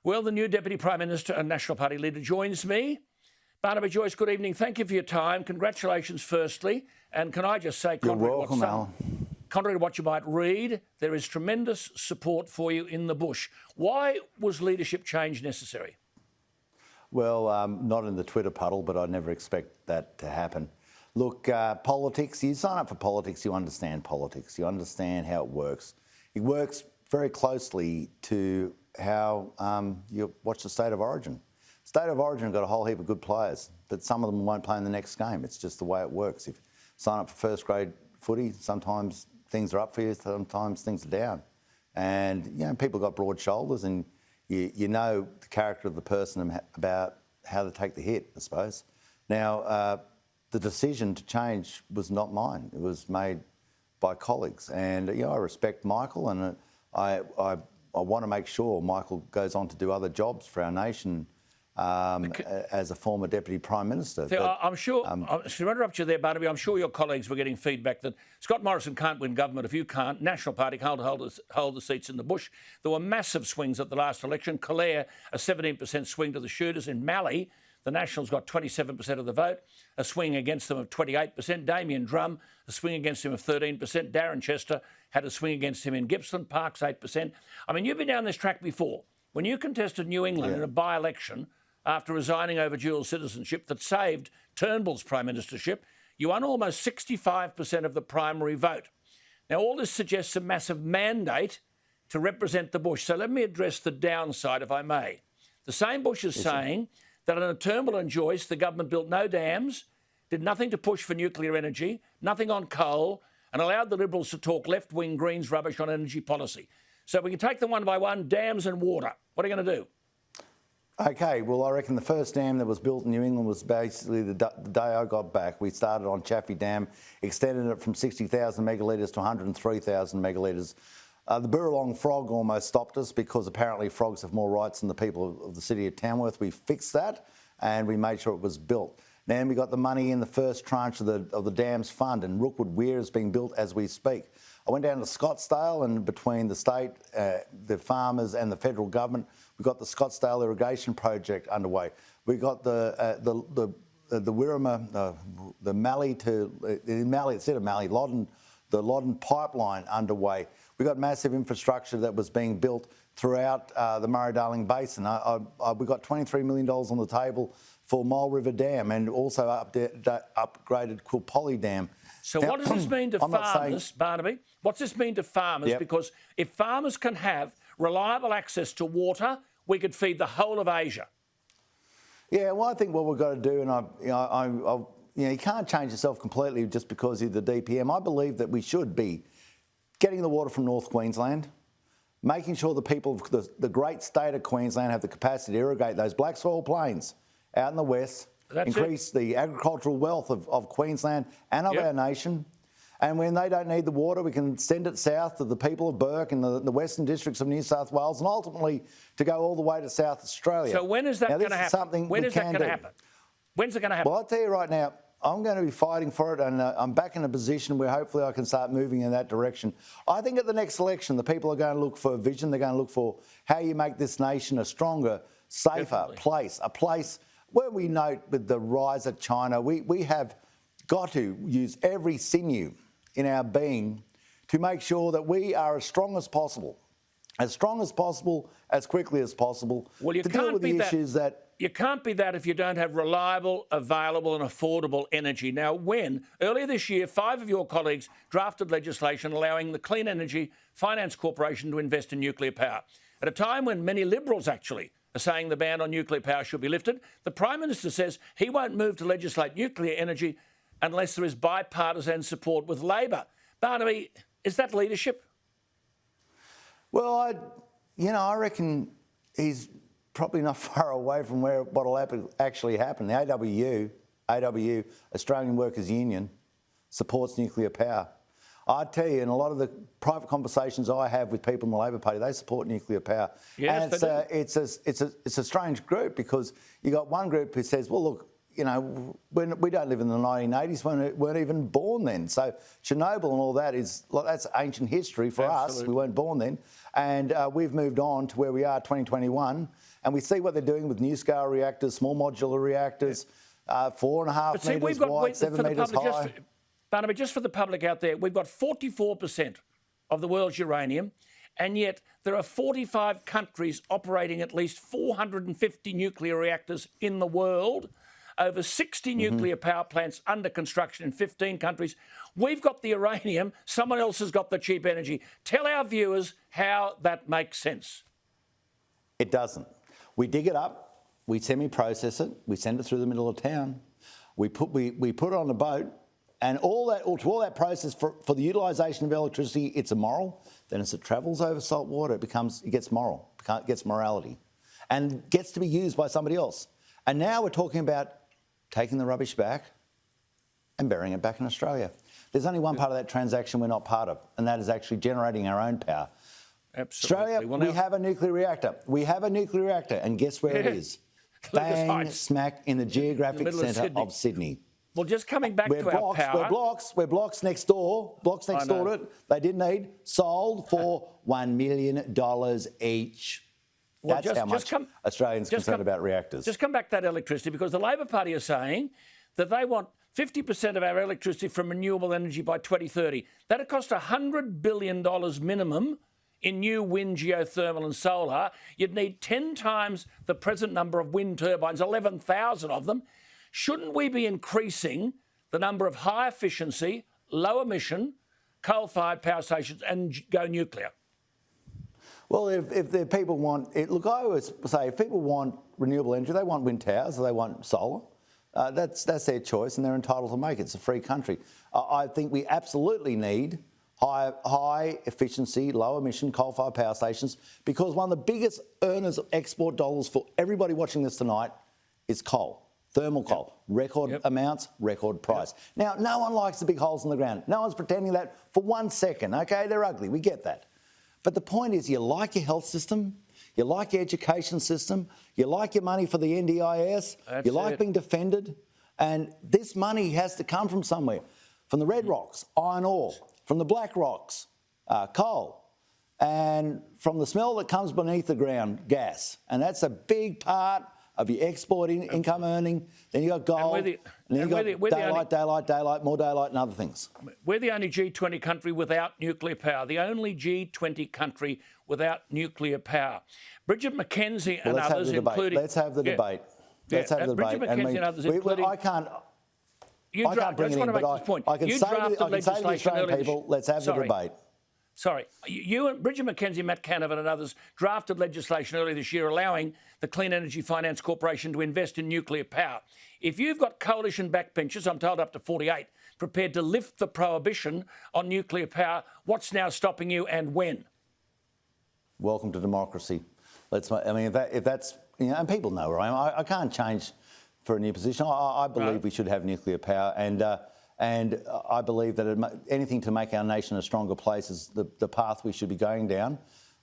Well, the new Deputy Prime Minister and National Party leader joins me. Barnaby Joyce, good evening. Thank you for your time. Congratulations, firstly. And can I just say, You're welcome, Alan. Contrary to what you might read, there is tremendous support for you in the bush. Why was leadership change necessary? Well, not in the Twitter puddle, but I never expect that to happen. Look, politics, you sign up for politics, you understand politics. You understand how it works. It works very closely to how you watch the State of Origin. State of Origin got a whole heap of good players, but some of them won't play in the next game. It's just the way it works. If you sign up for first grade footy, sometimes things are up for you, sometimes things are down. And, you know, people got broad shoulders and you know the character of the person about how to take the hit, I suppose. Now, the decision to change was not mine. It was made by colleagues. And, you know, I respect Michael and I want to make sure Michael goes on to do other jobs for our nation as a former Deputy Prime Minister. I'm sure, to interrupt you there, Barnaby, I'm sure your colleagues were getting feedback that Scott Morrison can't win government if you can't. National Party can't hold the seats in the bush. There were massive swings at the last election. Collier, a 17% swing to the shooters. In Mallee, the Nationals got 27% of the vote, a swing against them of 28%. Damien Drum, a swing against him of 13%. Darren Chester had a swing against him in Gippsland. Parks, 8%. I mean, you've been down this track before. When you contested New England in a by-election, after resigning over dual citizenship that saved Turnbull's prime ministership, you won almost 65% of the primary vote. Now, all this suggests a massive mandate to represent the bush. So let me address the downside, if I may. The same bush is saying that under Turnbull and Joyce, the government built no dams, did nothing to push for nuclear energy, nothing on coal, and allowed the Liberals to talk left-wing Greens rubbish on energy policy. So we can take them one by one, dams and water. What are you going to do? Okay, well, I reckon the first dam that was built in New England was basically the day I got back. We started on Chaffey Dam, extended it from 60,000 megalitres to 103,000 megalitres. The Burralong Frog almost stopped us because apparently frogs have more rights than the people of the city of Tamworth. We fixed that and we made sure it was built. Then we got the money in the first tranche of the Dams Fund, and Rookwood Weir is being built as we speak. I went down to Scottsdale, and between the state, the farmers and the federal government, we got the Scottsdale irrigation project underway. We got the Wirrama, the Mallee to Mallee instead of Mallee, the Loddon pipeline underway. We got massive infrastructure that was being built throughout the Murray-Darling Basin. We got $23 million on the table for Mole River Dam and also upgraded Quilpolly Dam. So now, what does this mean to farmers, Barnaby? What's this mean to farmers? Yep. Because if farmers can have reliable access to water, we could feed the whole of Asia. Yeah, well, I think what we've got to do, and you can't change yourself completely just because you're the DPM. I believe that we should be getting the water from North Queensland, making sure the people of the great state of Queensland have the capacity to irrigate those black soil plains out in the west, increase the agricultural wealth of Queensland and of our nation. And when they don't need the water, we can send it south to the people of Burke and the western districts of New South Wales and ultimately to go all the way to South Australia. So when is that going to happen? When is that going to happen? When's it going to happen? Well, I'll tell you right now, I'm going to be fighting for it, and I'm back in a position where hopefully I can start moving in that direction. I think at the next election, the people are going to look for a vision. They're going to look for how you make this nation a stronger, safer place, a place where we note with the rise of China, we have got to use every sinew in our being to make sure that we are as strong as possible, as quickly as possible, well, you to can't deal with the issues that... You can't be that if you don't have reliable, available and affordable energy. Now, earlier this year, 5 of your colleagues drafted legislation allowing the Clean Energy Finance Corporation to invest in nuclear power. At a time when many Liberals actually are saying the ban on nuclear power should be lifted, the Prime Minister says he won't move to legislate nuclear energy unless there is bipartisan support with Labor. Barnaby, is that leadership? Well, I reckon he's probably not far away from what will actually happen. The AWU, Australian Workers' Union, supports nuclear power. I tell you, in a lot of the private conversations I have with people in the Labor Party, they support nuclear power. Yes, and it's a strange group because you got one group who says, well, look, you know, when we don't live in the 1980s, when we weren't even born then. So Chernobyl and all that that's ancient history for us. We weren't born then. And we've moved on to where we are, 2021, and we see what they're doing with NuScale reactors, small modular reactors, 4.5 metres wide, 7 metres high. Barnaby, just for the public out there, we've got 44% of the world's uranium, and yet there are 45 countries operating at least 450 nuclear reactors in the world, over 60 nuclear power plants under construction in 15 countries. We've got the uranium, someone else has got the cheap energy. Tell our viewers how that makes sense. It doesn't. We dig it up, we semi-process it, we send it through the middle of town, we put it on a boat, and all that process for the utilisation of electricity, it's immoral. Then as it travels over salt water, it gets moral, gets morality, and gets to be used by somebody else. And now we're talking about taking the rubbish back and burying it back in Australia. There's only one part of that transaction we're not part of, and that is actually generating our own power. Absolutely. Australia, we have a nuclear reactor. We have a nuclear reactor, and guess where it is? Bang, smack in the geographic centre of Sydney. Well, just coming back to our power. We're blocks next door. Blocks next door to it. They didn't need. Sold for $1 million each. Well, That's how much Australians are concerned about reactors. Just come back to that electricity, because the Labor Party are saying that they want 50% of our electricity from renewable energy by 2030. That'd cost $100 billion minimum in new wind, geothermal and solar. You'd need 10 times the present number of wind turbines, 11,000 of them. Shouldn't we be increasing the number of high efficiency, low emission, coal-fired power stations and go nuclear? Well, if the people want it, look, I always say if people want renewable energy, they want wind towers or they want solar. That's their choice, and they're entitled to make it. It's a free country. I think we absolutely need high efficiency, low emission coal-fired power stations, because one of the biggest earners of export dollars for everybody watching this tonight is coal. Thermal coal, record amounts, record price. Now, no one likes the big holes in the ground. No one's pretending that for 1 second, okay? They're ugly, we get that. But the point is, you like your health system, you like your education system, you like your money for the NDIS, you like being defended, and this money has to come from somewhere. From the red rocks, iron ore, from the black rocks, coal, and from the smell that comes beneath the ground, gas. And that's a big part of your exporting, income earning. Then you got gold, and then you got daylight, more daylight and other things. We're the only G20 country without nuclear power, the only G20 country without nuclear power. Bridget McKenzie and others, including... Let's have the debate. Let's have the debate. Bridget McKenzie and others, including... I can't bring it in, but I can say to the Australian people, let's have the debate. Sorry, you and Bridget McKenzie, Matt Canavan and others drafted legislation earlier this year allowing the Clean Energy Finance Corporation to invest in nuclear power. If you've got coalition backbenchers, I'm told up to 48, prepared to lift the prohibition on nuclear power, what's now stopping you and when? Welcome to democracy. If that's, you know, and people know where I am. I can't change for a new position. I believe we should have nuclear power, and I believe that anything to make our nation a stronger place is the path we should be going down.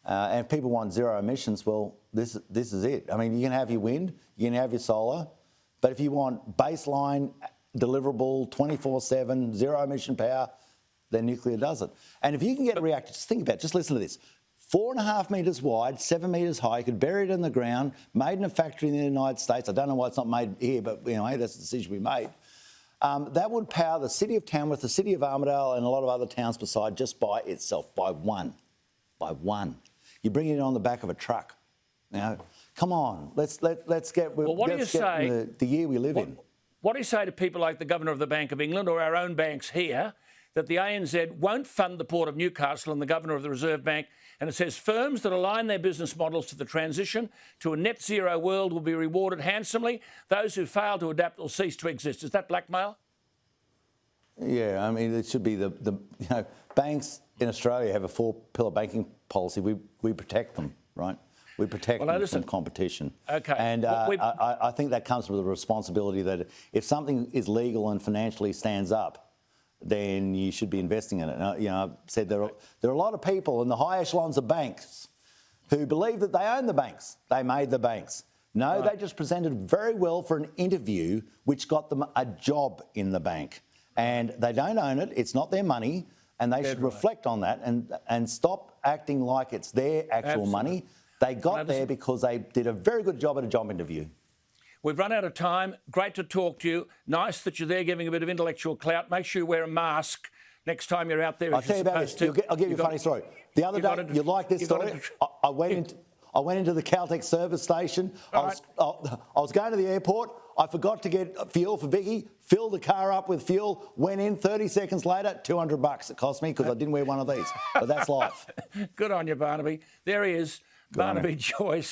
And if people want zero emissions, well, this is it. I mean, you can have your wind, you can have your solar, but if you want baseline, deliverable, 24/7, zero emission power, then nuclear does it. And if you can get a reactor, just think about it, just listen to this. 4.5 metres wide, 7 metres high, you could bury it in the ground, made in a factory in the United States. I don't know why it's not made here, but anyway, that's the decision we made. That would power the city of Tamworth, the city of Armidale, and a lot of other towns beside just by itself, by one. You bring it on the back of a truck. Now, come on, let's get. Well, what do you say? The year we live in. What do you say to people like the Governor of the Bank of England or our own banks here, that the ANZ won't fund the Port of Newcastle and the Governor of the Reserve Bank, and it says firms that align their business models to the transition to a net zero world will be rewarded handsomely. Those who fail to adapt will cease to exist. Is that blackmail? Yeah, I mean, it should be banks in Australia have a 4-pillar banking policy. We protect them, right? We protect them from competition. Okay. And I think that comes with a responsibility that if something is legal and financially stands up, then you should be investing in it. I've said there are a lot of people in the high echelons of banks who believe that they own the banks. They made the banks. No, they just presented very well for an interview, which got them a job in the bank. And they don't own it. It's not their money. And they should reflect on that and stop acting like it's their actual money. They got there because they did a very good job at a job interview. We've run out of time. Great to talk to you. Nice that you're there giving a bit of intellectual clout. Make sure you wear a mask next time you're out there. I'll tell you about this. I'll give you a funny story. The other day, you like this story? I went into the Caltex service station. I was going to the airport. I forgot to get fuel for Vicky, filled the car up with fuel, went in 30 seconds later, $200 it cost me because I didn't wear one of these. But that's life. Good on you, Barnaby. There he is, Barnaby Joyce.